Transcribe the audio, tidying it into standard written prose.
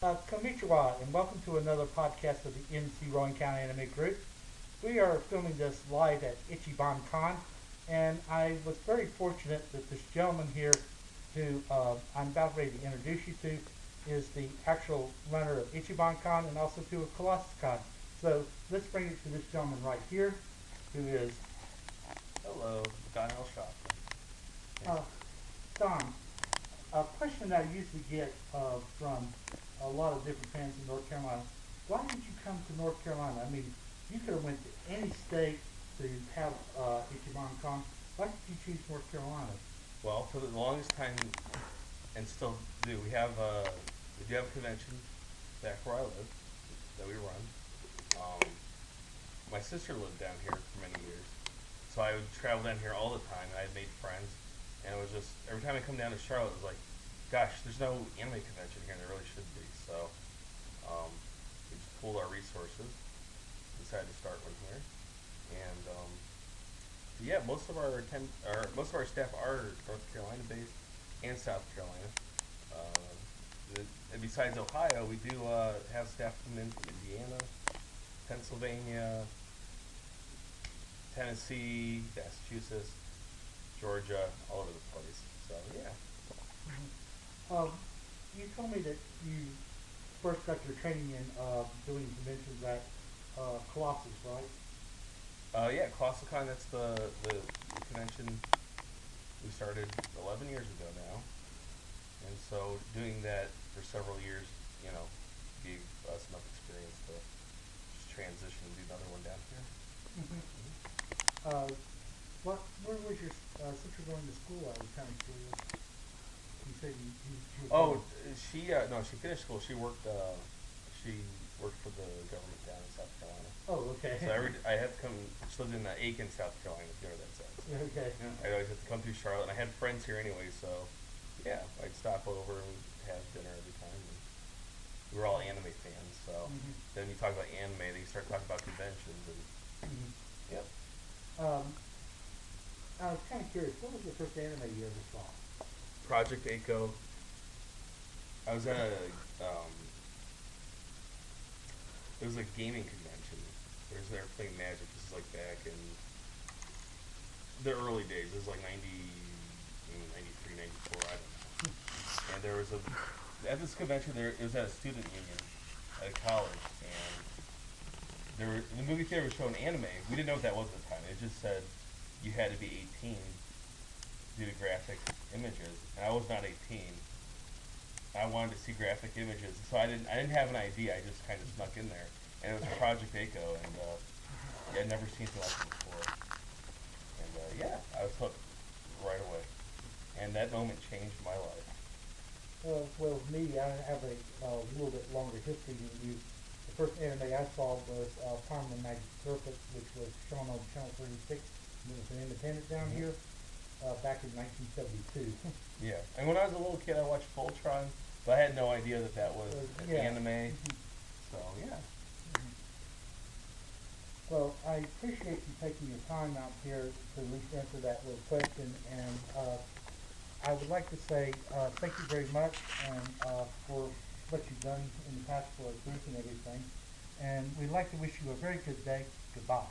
Konnichiwa, and welcome to another podcast of the NC Rowan County Anime Group. We are filming this live at Ichiban Con, and I was very fortunate that this gentleman here, who I'm about ready to introduce you to, is the actual runner of Ichiban Con and also to a Colossus Con. So let's bring it to this gentleman right here, who is Hello, Donnel Shoffner. uh, Don. A question that I usually get from a lot of different fans in North Carolina: why did you come to North Carolina? I mean, you could have went to any state to have Ichiban Con. Why did you choose North Carolina? Well, for the longest time, and still do, we do have a convention back where I live that we run. Um, my sister lived down here for many years, so I would travel down here all the time. And I had made friends, and it was just every time I come down to Charlotte, it was like, gosh, there's no anime convention here, and there really should be. So we just pooled our resources, decided to start one here, and yeah, most of our staff are North Carolina based and South Carolina. And besides Ohio, we do have staff come in from Indiana, Pennsylvania, Tennessee, Massachusetts, Georgia, all over the place. So yeah. You told me that you first got your training in doing conventions at Colossus, right? Yeah, ClassiCon, that's the convention we started 11 years ago now. And so doing that for several years, gave us enough experience to just transition and do another one down here. Mm-hmm. Mm-hmm. Uh, where was your since you're going to school? I was kind of curious. You said you were Oh, going. no, she finished school. She worked for the government down in South Carolina. Oh, okay. So I had to come. She lived in Aiken, South Carolina, if you know what that says. Okay. I always had to come through Charlotte, and I had friends here anyway, so yeah, I'd stop over and have dinner every time. And we were all anime fans, so Mm-hmm. then you talk about anime, then you start talking about conventions, and Mm-hmm. yep. Um, I was kind of curious. What was the first anime you ever saw? Project Echo. I was at um, it was a gaming convention. They were playing Magic. This is like back in the early days. This is like 93, 94, I don't know. And there was at this convention, it was at a student union at a college, and the movie theater was showing anime. We didn't know what that was at the time. It just said you had to be 18 due to graphic images, and I was not 18. I wanted to see graphic images, so I didn't have an ID. I just kind of snuck in there, and it was Project Echo, and yeah, I'd never seen something like it before, and yeah, I was hooked right away, and that moment changed my life. Well, me, I have a little bit longer history than you. The first anime I saw was Power Magic Circuit, which was shown on Channel 36. It was an independent down Mm-hmm. here back in 1972. Yeah, and when I was a little kid, I watched Voltron, but I had no idea that was Yeah. anime. Mhm. So yeah. Mhm. Well, I appreciate you taking your time out here to at least answer that little question, and I would like to say thank you very much and for what you've done in the past for our group and everything. And we'd like to wish you a very good day. Goodbye.